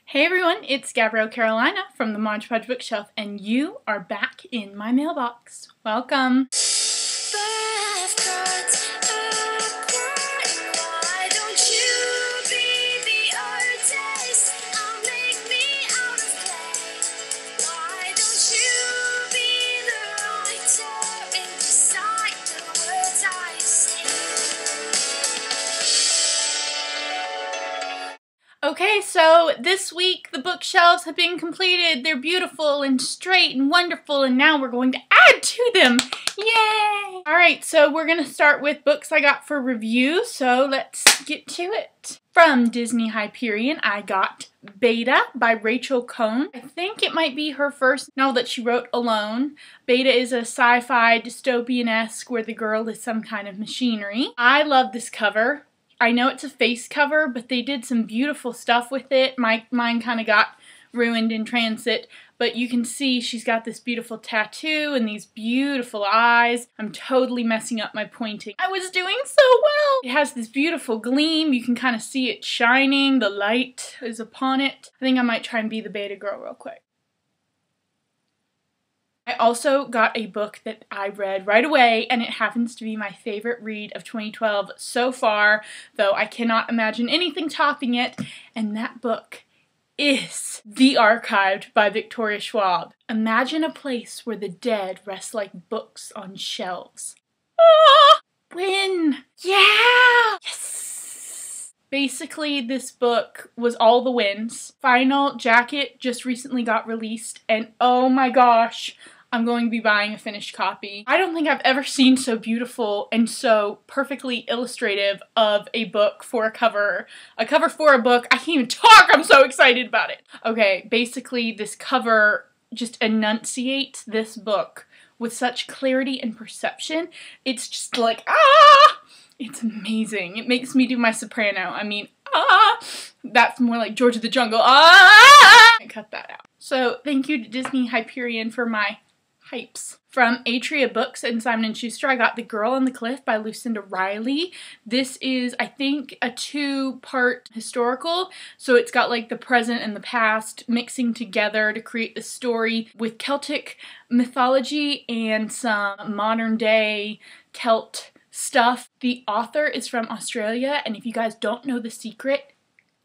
Hey everyone, it's Gabrielle Carolina from the Mod Podge Bookshelf, and you are back in my mailbox. Welcome! Okay, so this week the bookshelves have been completed. They're beautiful and straight and wonderful, and now we're going to add to them. Yay! Alright, so we're going to start with books I got for review, so let's get to it. From Disney Hyperion, I got Beta by Rachel Cohn. I think it might be her first novel that she wrote alone. Beta is a sci-fi dystopian-esque where the girl is some kind of machinery. I love this cover. I know it's a face cover, but they did some beautiful stuff with it. Mine kind of got ruined in transit, but you can see she's got this beautiful tattoo and these beautiful eyes. I'm totally messing up my pointing. I was doing so well! It has this beautiful gleam. You can kind of see it shining. The light is upon it. I think I might try and be the beta girl real quick. I also got a book that I read right away, and it happens to be my favorite read of 2012 so far, though I cannot imagine anything topping it, and that book is The Archived by Victoria Schwab. Imagine a place where the dead rest like books on shelves. Ah! Win! Yeah! Yes! Basically, this book was all the wins. Final jacket just recently got released, and oh my gosh, I'm going to be buying a finished copy. I don't think I've ever seen so beautiful and so perfectly illustrative of a book for a cover. A cover for a book. I can't even talk, I'm so excited about it. Okay, basically this cover just enunciates this book with such clarity and perception. It's just like, ah! It's amazing. It makes me do my soprano. I mean, ah! That's more like George of the Jungle. Ah! I cut that out. So thank you to Disney Hyperion for my hypes. From Atria Books and Simon & Schuster, I got The Girl on the Cliff by Lucinda Riley. This is, I think, a two-part historical, so it's got like the present and the past mixing together to create the story with Celtic mythology and some modern-day Celt stuff. The author is from Australia, and if you guys don't know the secret,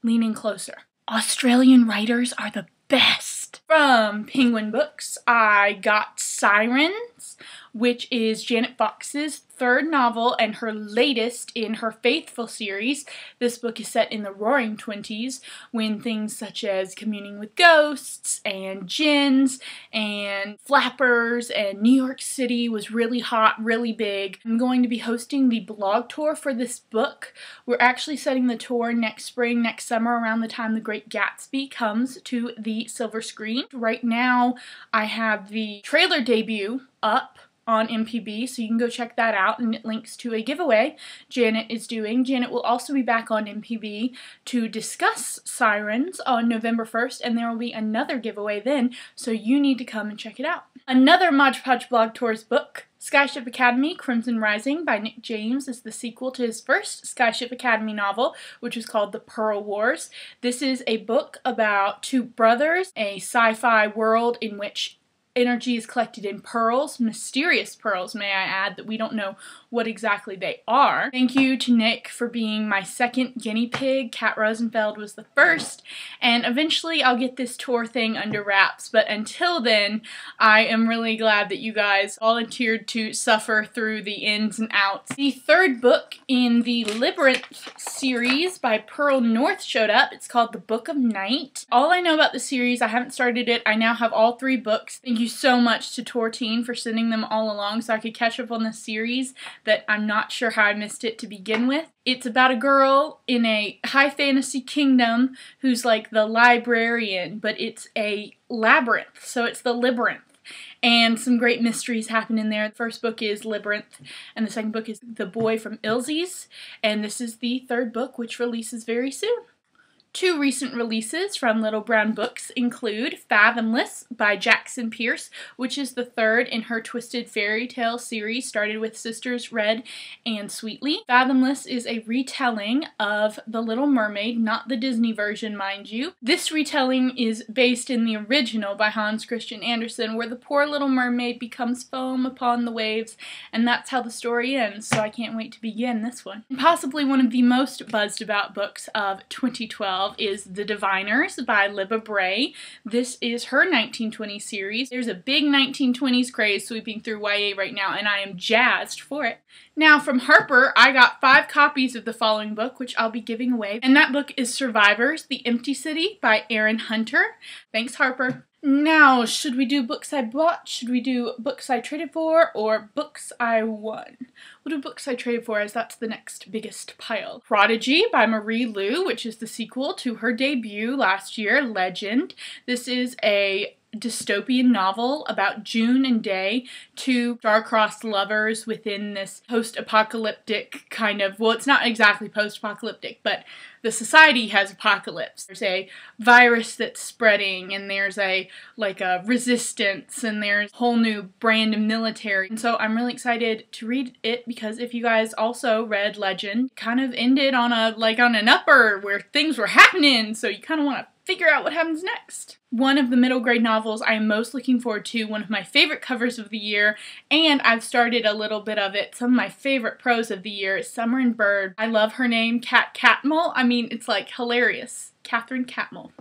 lean in closer. Australian writers are the best. From Penguin Books, I got Sirens, which is Janet Fox's third novel and her latest in her Faithful series. This book is set in the Roaring Twenties, when things such as communing with ghosts and jinns and flappers and New York City was really hot, really big. I'm going to be hosting the blog tour for this book. We're actually setting the tour next spring, next summer, around the time The Great Gatsby comes to the silver screen. Right now, I have the trailer debut up on MPB, so you can go check that out, and it links to a giveaway Janet is doing. Janet will also be back on MPB to discuss Sirens on November 1st, and there will be another giveaway then, so you need to come and check it out. Another Mod Podge Blog Tours book, Skyship Academy Crimson Rising by Nick James, is the sequel to his first Skyship Academy novel, which was called The Pearl Wars. This is a book about two brothers, a sci-fi world in which energy is collected in pearls, mysterious pearls, may I add, that we don't know what exactly they are. Thank you to Nick for being my second guinea pig. Kat Rosenfeld was the first, and eventually I'll get this tour thing under wraps, but until then, I am really glad that you guys volunteered to suffer through the ins and outs. The third book in the Labyrinth series by Pearl North showed up. It's called The Book of Night. All I know about the series, I haven't started it, I now have all 3 books. Thank you so much to Tor Teen for sending them all along so I could catch up on the series that I'm not sure how I missed it to begin with. It's about a girl in a high fantasy kingdom who's like the librarian, but it's a labyrinth, so it's the labyrinth. And some great mysteries happen in there. The first book is Labyrinth, and the second book is The Boy from Ilses, and this is the third book, which releases very soon. Two recent releases from Little Brown Books include Fathomless by Jackson Pierce, which is the third in her Twisted Fairy Tale series, started with Sisters Red and Sweetly. Fathomless is a retelling of The Little Mermaid, not the Disney version, mind you. This retelling is based in the original by Hans Christian Andersen, where the poor little mermaid becomes foam upon the waves, and that's how the story ends, so I can't wait to begin this one. Possibly one of the most buzzed about books of 2012 is The Diviners by Libba Bray. This is her 1920s series. There's a big 1920s craze sweeping through YA right now, and I am jazzed for it. Now, from Harper, I got 5 copies of the following book, which I'll be giving away, and that book is Survivors, The Empty City by Erin Hunter. Thanks, Harper. Now, should we do books I bought, should we do books I traded for, or books I won? We'll do books I traded for, as that's the next biggest pile. Prodigy by Marie Lu, which is the sequel to her debut last year, Legend. This is a dystopian novel about June and Day, two star-crossed lovers within this post-apocalyptic kind of, well, it's not exactly post-apocalyptic, but the society has apocalypse. There's a virus that's spreading, and there's a resistance, and there's a whole new brand of military. And so I'm really excited to read it, because if you guys also read Legend, kind of ended on an upper where things were happening, so you kind of want to figure out what happens next. One of the middle grade novels I am most looking forward to, one of my favorite covers of the year, and I've started a little bit of it, some of my favorite prose of the year, is Summer and Bird. I love her name, Cat Catmull. I mean, it's like hilarious. Catherine Catmull.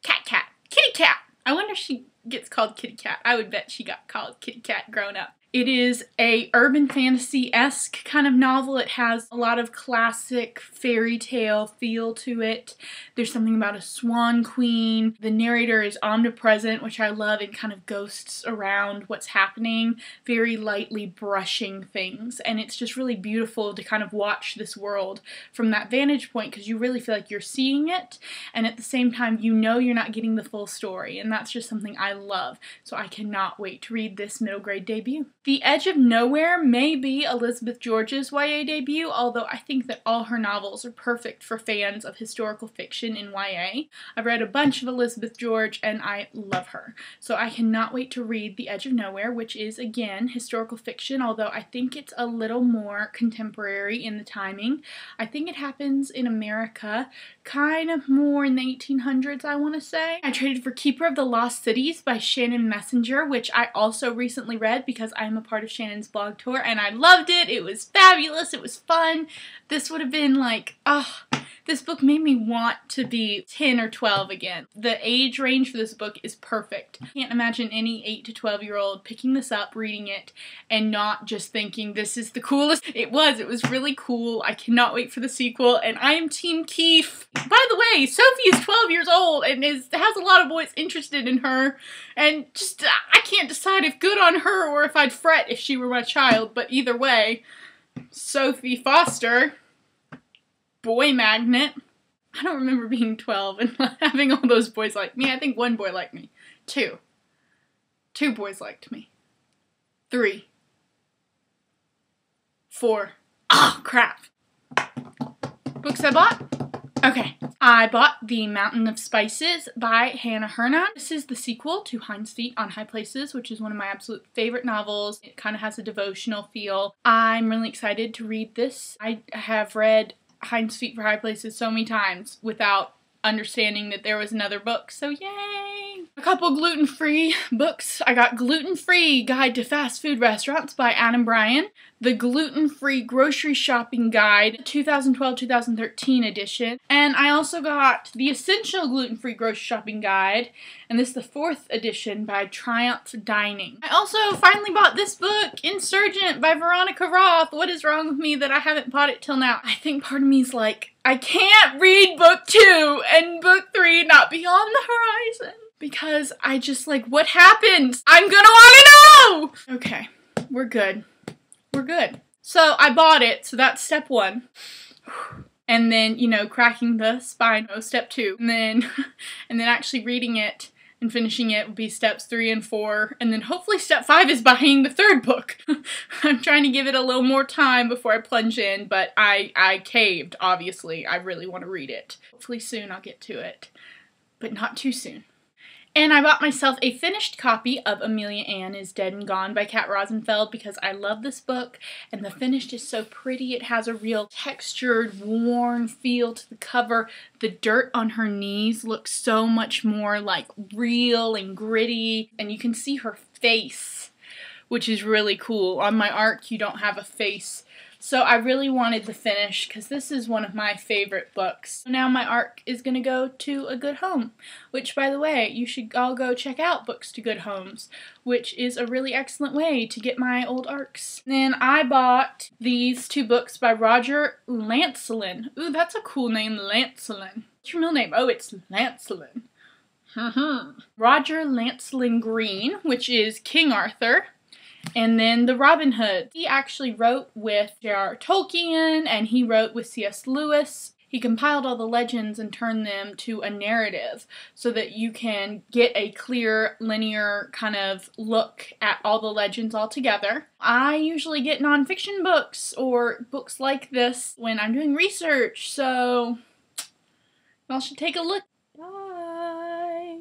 Cat. Kitty Cat. I wonder if she gets called Kitty Cat. I would bet she got called Kitty Cat growing up. It is a urban fantasy-esque kind of novel. It has a lot of classic fairy tale feel to it. There's something about a swan queen. The narrator is omnipresent, which I love, and kind of ghosts around what's happening, very lightly brushing things. And it's just really beautiful to kind of watch this world from that vantage point, because you really feel like you're seeing it, and at the same time you know you're not getting the full story, and that's just something I love. So I cannot wait to read this middle grade debut. The Edge of Nowhere may be Elizabeth George's YA debut, although I think that all her novels are perfect for fans of historical fiction in YA. I've read a bunch of Elizabeth George, and I love her. So I cannot wait to read The Edge of Nowhere, which is, again, historical fiction, although I think it's a little more contemporary in the timing. I think it happens in America, kind of more in the 1800s, I want to say. I traded for Keeper of the Lost Cities by Shannon Messenger, which I also recently read because I'm a part of Shannon's blog tour, and I loved it. It was fabulous. It was fun. This would have been like, this book made me want to be 10 or 12 again. The age range for this book is perfect. I can't imagine any 8 to 12-year-old picking this up, reading it, and not just thinking this is the coolest. It was really cool. I cannot wait for the sequel, and I am Team Keith. By the way, Sophie is 12 years old and has a lot of boys interested in her, and just, I can't decide if good on her or if I'd fret if she were my child, but either way, Sophie Foster, boy magnet. I don't remember being 12 and having all those boys like me. I think one boy liked me. Two boys liked me. 3. 4. Oh, crap. Books I bought? Okay. I bought The Mountain of Spices by Hannah Hernon. This is the sequel to Hind's Feet on High Places, which is one of my absolute favorite novels. It kind of has a devotional feel. I'm really excited to read this. I have read Hind's Feet for High Places so many times without understanding that there was another book, so yay! A couple gluten-free books. I got Gluten-Free Guide to Fast Food Restaurants by Adam Bryan, the Gluten-Free Grocery Shopping Guide 2012-2013 edition, and I also got the Essential Gluten-Free Grocery Shopping Guide, and this is the 4th edition by Triumph Dining. I also finally bought this book, Insurgent by Veronica Roth. What is wrong with me that I haven't bought it till now? I think part of me is like, I can't read book 2 and book 3 not beyond the horizon. Because I just like, what happened? I'm gonna wanna know! Okay, we're good. We're good. So I bought it, so that's step 1. And then, you know, cracking the spine, step 2. And then actually reading it and finishing it will be steps 3 and 4, and then hopefully step 5 is buying the 3rd book. I'm trying to give it a little more time before I plunge in, but I caved, obviously. I really want to read it. Hopefully soon I'll get to it, but not too soon. And I bought myself a finished copy of Amelia Ann is Dead and Gone by Kat Rosenfeld because I love this book, and the finish is so pretty. It has a real textured, worn feel to the cover. The dirt on her knees looks so much more like real and gritty, and you can see her face, which is really cool. On my ARC, you don't have a face. So I really wanted the finish because this is one of my favorite books. Now my ARC is going to go to a good home, which, by the way, you should all go check out Books to Good Homes, which is a really excellent way to get my old ARCs. Then I bought these 2 books by Roger Lancelin. Ooh, that's a cool name, Lancelin. What's your middle name? Oh, it's Lancelin. Roger Lancelin Green, which is King Arthur. And then the Robin Hood. He actually wrote with J.R.R. Tolkien, and he wrote with C.S. Lewis. He compiled all the legends and turned them to a narrative so that you can get a clear, linear kind of look at all the legends all together. I usually get nonfiction books or books like this when I'm doing research, so y'all should take a look. Bye!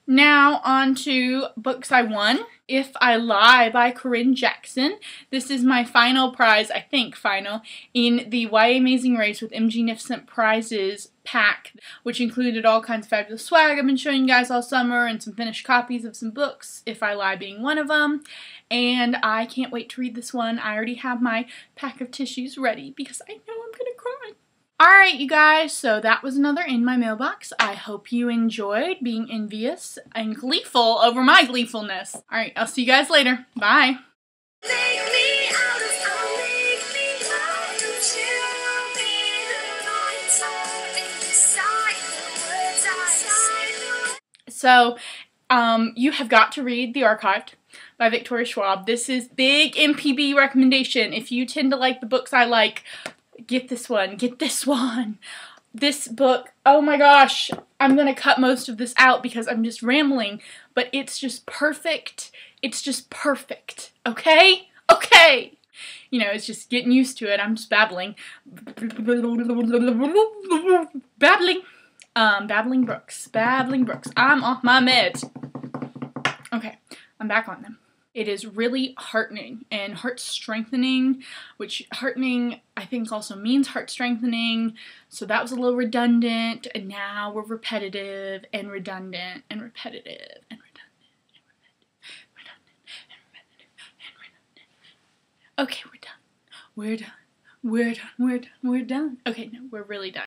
Now on to books I won. If I Lie by Corinne Jackson. This is my final prize, I think final, in the YA Amazing Race with MG Nifsent Prizes pack, which included all kinds of fabulous swag I've been showing you guys all summer and some finished copies of some books, If I Lie being one of them. And I can't wait to read this one. I already have my pack of tissues ready because I know I'm going to cry. Alright, you guys, so that was another In My Mailbox. I hope you enjoyed being envious and gleeful over my gleefulness. Alright, I'll see you guys later. Bye. So, you have got to read The Archived by Victoria Schwab. This is big MPB recommendation. If you tend to like the books I like, get this one. Get this one. This book, oh my gosh, I'm going to cut most of this out because I'm just rambling, but it's just perfect. It's just perfect. Okay? Okay. You know, it's just getting used to it. I'm just babbling. Babbling. Babbling Brooks. Babbling Brooks. I'm off my meds. Okay, I'm back on them. It is really heartening and heart-strengthening, which heartening I think also means heart-strengthening, so that was a little redundant, and now we're repetitive and redundant and repetitive and redundant and redundant and repetitive and redundant. Okay, we're done. We're done. We're done. We're done. We're done. Okay, no, we're really done.